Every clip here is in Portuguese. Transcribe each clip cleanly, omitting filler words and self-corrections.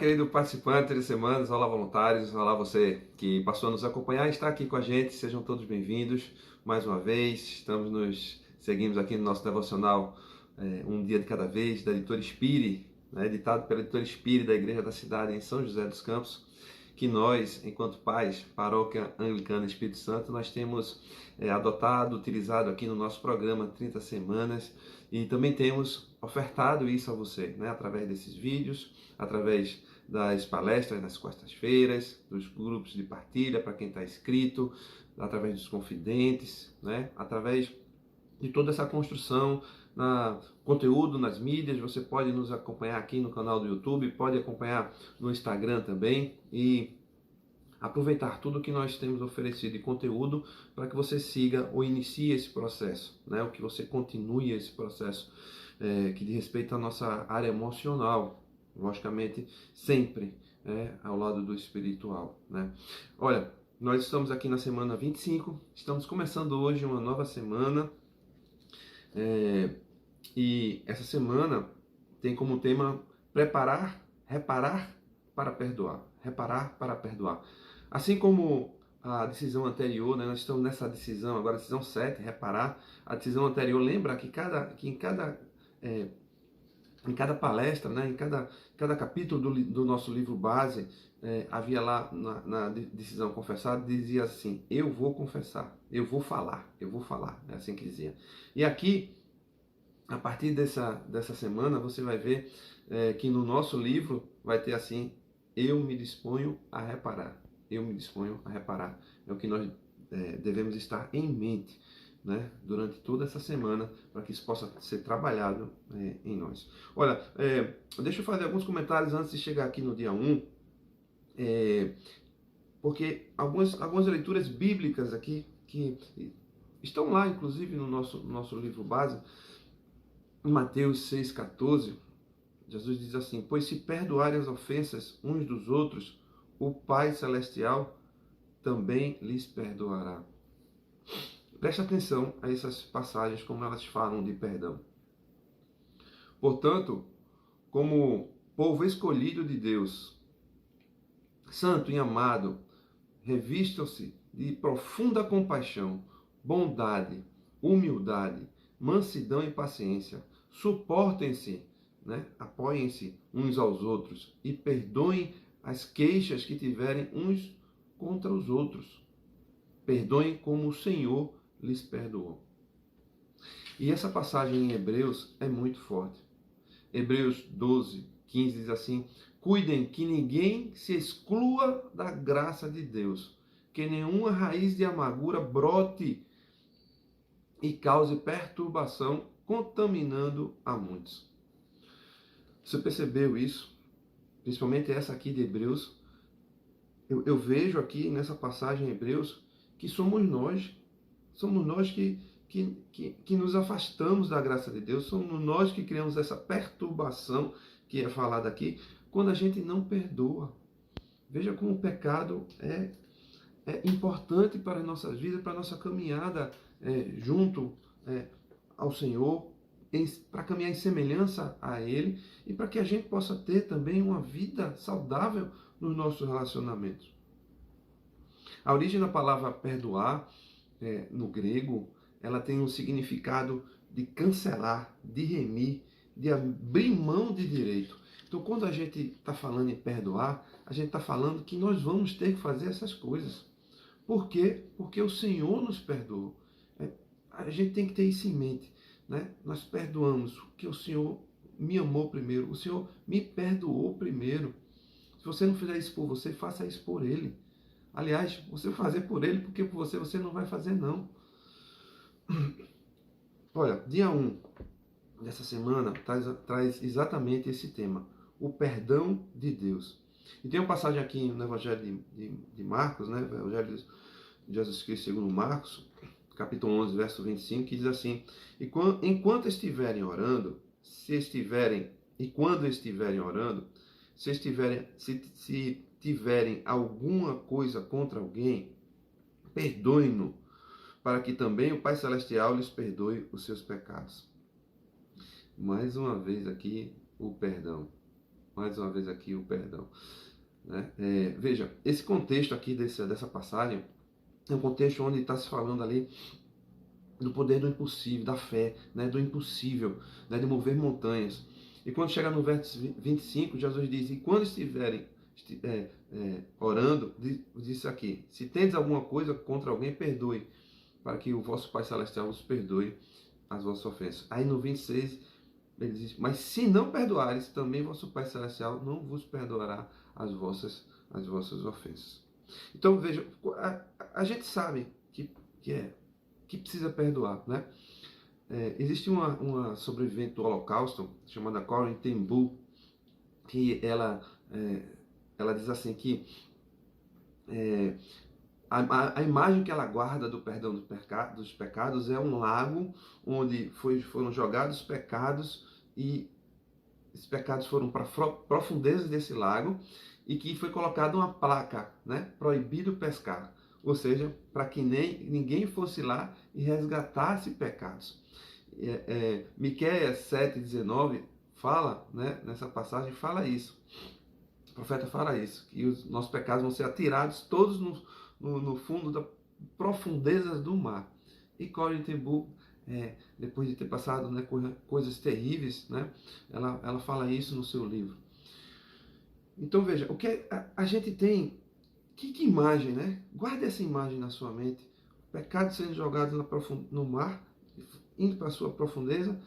querido participante de semanas, olá voluntários, olá você que passou a nos acompanhar e está aqui com a gente, sejam todos bem-vindos mais uma vez. Seguimos aqui no nosso devocional Um Dia de Cada Vez, da editora Spire, né, editado pela editora Spire da Igreja da Cidade em São José dos Campos, que nós, enquanto pais, Paróquia Anglicana Espírito Santo, nós temos adotado, utilizado aqui no nosso programa 30 Semanas e também temos ofertado isso a você, né, através desses vídeos, através das palestras nas quartas-feiras, dos grupos de partilha para quem está inscrito, através dos confidentes, né, através de toda essa construção, conteúdo nas mídias. Você pode nos acompanhar aqui no canal do YouTube, pode acompanhar no Instagram também e aproveitar tudo que nós temos oferecido de conteúdo para que você siga ou inicie esse processo, né? Ou que você continue esse processo que diz respeito à nossa área emocional, logicamente sempre ao lado do espiritual, né? Olha, nós estamos aqui na semana 25, estamos começando hoje uma nova semana. E essa semana tem como tema preparar, reparar para perdoar. Reparar para perdoar. Assim como a decisão anterior, né, nós estamos nessa decisão, agora a decisão 7, reparar. A decisão anterior lembra que em cada palestra, né, em cada capítulo do nosso livro base, havia lá na decisão confessada, dizia assim: eu vou confessar, eu vou falar, é assim que dizia. E aqui, a partir dessa semana, você vai ver que no nosso livro vai ter assim: eu me disponho a reparar, eu me disponho a reparar. É o que nós devemos estar em mente, né, durante toda essa semana, para que isso possa ser trabalhado em nós. Olha, deixa eu fazer alguns comentários antes de chegar aqui no dia 1, porque algumas leituras bíblicas aqui, que estão lá, inclusive, no nosso livro base, em Mateus 6,14, Jesus diz assim: pois se perdoarem as ofensas uns dos outros, o Pai Celestial também lhes perdoará. Preste atenção a essas passagens, como elas falam de perdão. Portanto, como povo escolhido de Deus, santo e amado, revistam-se de profunda compaixão, bondade, humildade, mansidão e paciência. Suportem-se, né? Apoiem-se uns aos outros e perdoem as queixas que tiverem uns contra os outros. Perdoem como o Senhor lhes perdoou. E essa passagem em Hebreus é muito forte. Hebreus 12:15 diz assim: cuidem que ninguém se exclua da graça de Deus, que nenhuma raiz de amargura brote e cause perturbação, contaminando a muitos. Você percebeu isso? Principalmente essa aqui de Hebreus. Eu vejo aqui nessa passagem em Hebreus que somos nós que nos afastamos da graça de Deus, somos nós que criamos essa perturbação que é falada aqui, quando a gente não perdoa. Veja como o pecado é importante para as nossas vidas, para a nossa caminhada junto ao Senhor, para caminhar em semelhança a Ele e para que a gente possa ter também uma vida saudável nos nossos relacionamentos. A origem da palavra perdoar, no grego, ela tem um significado de cancelar, de remir, de abrir mão de direito. Então, quando a gente está falando em perdoar, a gente está falando que nós vamos ter que fazer essas coisas. Por quê? Porque o Senhor nos perdoou. A gente tem que ter isso em mente, né? Nós perdoamos porque o Senhor me amou primeiro, o Senhor me perdoou primeiro. Se você não fizer isso por você, faça isso por Ele. Aliás, você vai fazer por Ele, porque por você não vai fazer não. Olha, dia 1 dessa semana traz exatamente esse tema: o perdão de Deus. E tem uma passagem aqui no Evangelho de Marcos, né? O Evangelho de Jesus Cristo segundo Marcos, capítulo 11, verso 25, que diz assim: enquanto estiverem orando, quando estiverem orando, se tiverem alguma coisa contra alguém, perdoem-no, para que também o Pai Celestial lhes perdoe os seus pecados. Mais uma vez aqui, o perdão. mais uma vez aqui o perdão. Né? Veja, esse contexto aqui dessa passagem é um contexto onde está se falando ali do poder do impossível, da fé, né? Do impossível, né? De mover montanhas. E quando chega no verso 25, Jesus diz, e quando estiverem orando, diz aqui, se tendes alguma coisa contra alguém, perdoe, para que o vosso Pai Celestial vos perdoe as vossas ofensas. Aí no 26, ele diz, mas se não perdoares, também vosso Pai Celestial não vos perdoará as vossas ofensas. Então, veja, a gente sabe que precisa perdoar, né? Existe uma sobrevivente do Holocausto, chamada Corrie ten Boom, que ela diz assim que a imagem que ela guarda do perdão dos pecados é um lago onde foram jogados pecados e esses pecados foram para profundezas desse lago e que foi colocada uma placa, né? Proibido pescar. Ou seja, para que ninguém fosse lá e resgatasse pecados. Miqueias 7,19 fala, né, nessa passagem, fala isso. O profeta fala isso, que os nossos pecados vão ser atirados todos no fundo das profundezas do mar. E Corrie ten Boom, depois de ter passado, né, coisas terríveis, né, ela fala isso no seu livro. Então veja, o que a gente tem, que imagem, né? Guarde essa imagem na sua mente. O pecado sendo jogado no mar, indo para a sua profundeza,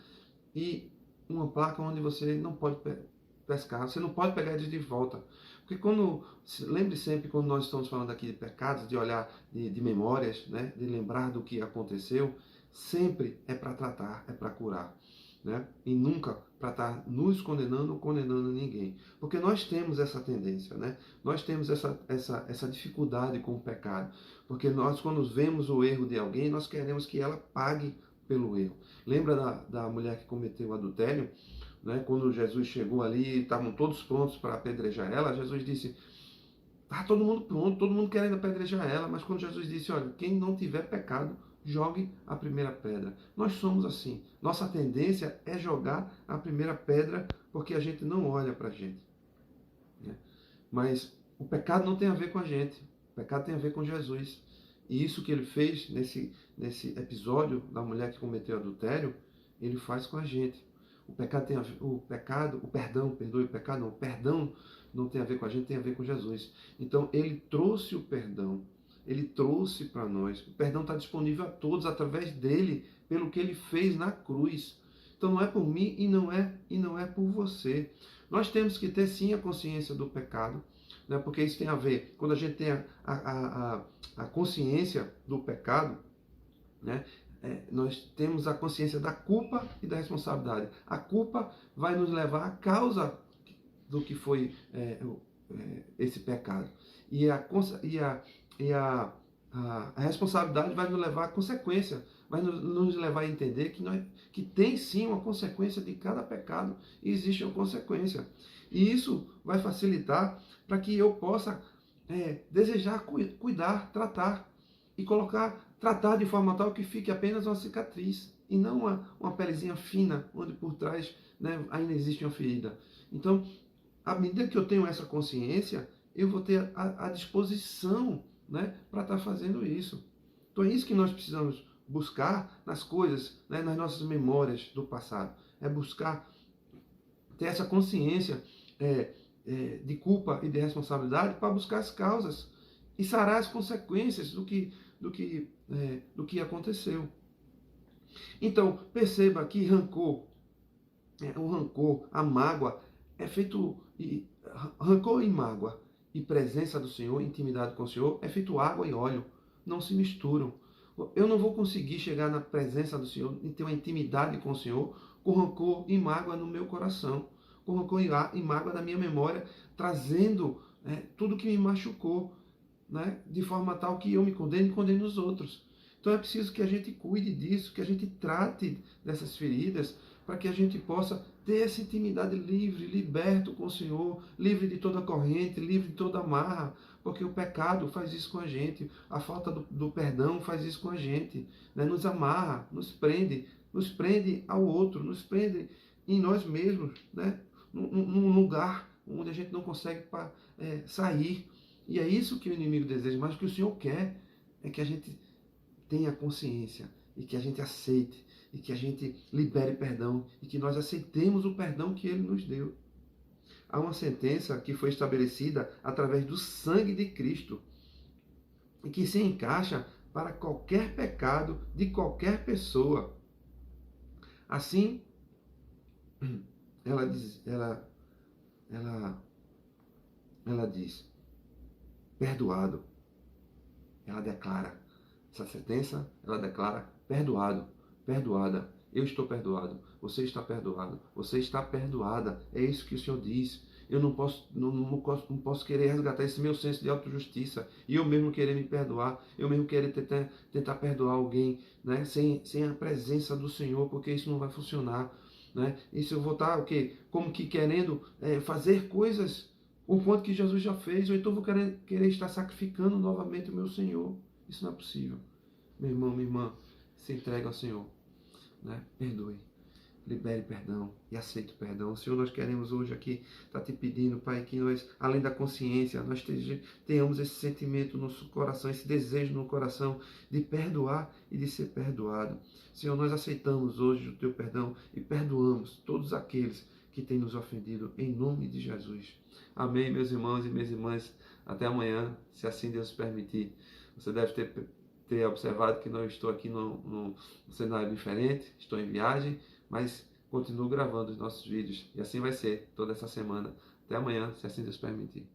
e uma placa onde você não pode pescar, você não pode pegar eles de volta. Porque lembre sempre, quando nós estamos falando aqui de pecados, de olhar de memórias, né? De lembrar do que aconteceu, sempre é para tratar, é para curar. Né? E nunca para estar nos condenando ou condenando ninguém. Porque nós temos essa tendência, né? Nós temos essa dificuldade com o pecado. Porque nós, quando vemos o erro de alguém, nós queremos que ela pague pelo erro. Lembra da mulher que cometeu o adultério? Né? Quando Jesus chegou ali, estavam todos prontos para apedrejar ela, Jesus disse, tá todo mundo pronto, todo mundo querendo apedrejar ela, mas quando Jesus disse, olha, quem não tiver pecado, jogue a primeira pedra. Nós somos assim. Nossa tendência é jogar a primeira pedra porque a gente não olha para a gente. Né? Mas o pecado não tem a ver com a gente. O pecado tem a ver com Jesus. E isso que ele fez nesse episódio da mulher que cometeu adultério, ele faz com a gente. O perdão não tem a ver com a gente, tem a ver com Jesus. Então ele trouxe o perdão. Ele trouxe para nós. O perdão está disponível a todos através dele, pelo que ele fez na cruz. Então não é por mim e não é por você. Nós temos que ter sim a consciência do pecado, né? Porque isso tem a ver, quando a gente tem a consciência do pecado, né? Nós temos a consciência da culpa e da responsabilidade. A culpa vai nos levar à causa do que foi esse pecado. E a responsabilidade vai nos levar à consequência, vai nos levar a entender que tem sim uma consequência de cada pecado, e existe uma consequência. E isso vai facilitar para que eu possa desejar cuidar, tratar, e tratar de forma tal que fique apenas uma cicatriz, e não uma pelezinha fina, onde por trás, né, ainda existe uma ferida. Então, à medida que eu tenho essa consciência, eu vou ter a disposição, né, para estar fazendo isso. Então é isso que nós precisamos buscar nas coisas, né, nas nossas memórias do passado. É buscar ter essa consciência de culpa e de responsabilidade para buscar as causas e sarar as consequências do que aconteceu. Então, perceba que o rancor, a mágoa, é feito... rancor e mágoa e presença do Senhor, intimidade com o Senhor, é feito água e óleo, não se misturam. Eu não vou conseguir chegar na presença do Senhor e ter uma intimidade com o Senhor com rancor e mágoa no meu coração, com rancor e mágoa na minha memória, trazendo tudo que me machucou, né, de forma tal que eu me condene e condene os outros. Então é preciso que a gente cuide disso, que a gente trate dessas feridas, para que a gente possa ter essa intimidade livre, liberto com o Senhor, livre de toda corrente, livre de toda amarra, porque o pecado faz isso com a gente, a falta do perdão faz isso com a gente, né? Nos amarra, nos prende ao outro, nos prende em nós mesmos, né? Num lugar onde a gente não consegue sair. E é isso que o inimigo deseja, mas o que o Senhor quer é que a gente tenha consciência e que a gente aceite e que a gente libere perdão e que nós aceitemos o perdão que Ele nos deu. Há uma sentença que foi estabelecida através do sangue de Cristo e que se encaixa para qualquer pecado de qualquer pessoa. Assim, ela diz, perdoado. Ela declara, essa sentença, ela declara, perdoado, perdoada. Eu estou perdoado, você está perdoado, você está perdoada. É isso que o Senhor diz. Eu não posso querer resgatar esse meu senso de autojustiça e eu mesmo querer me perdoar, eu mesmo querer tentar perdoar alguém, né, sem a presença do Senhor, porque isso não vai funcionar. Né? Isso eu vou estar o quê? Como que querendo fazer coisas o quanto que Jesus já fez, ou então eu vou querer estar sacrificando novamente o meu Senhor. Isso não é possível. Meu irmão, minha irmã, se entregue ao Senhor. Né? Perdoe, libere perdão e aceite o perdão. Senhor, nós queremos hoje aqui estar te pedindo, Pai, que nós, além da consciência, nós tenhamos esse sentimento no nosso coração, esse desejo no coração de perdoar e de ser perdoado. Senhor, nós aceitamos hoje o teu perdão e perdoamos todos aqueles que têm nos ofendido, em nome de Jesus. Amém, meus irmãos e minhas irmãs. Até amanhã, se assim Deus permitir. Você deve ter observado que não estou aqui num cenário diferente, estou em viagem, mas continuo gravando os nossos vídeos. E assim vai ser toda essa semana. Até amanhã, se assim Deus permitir.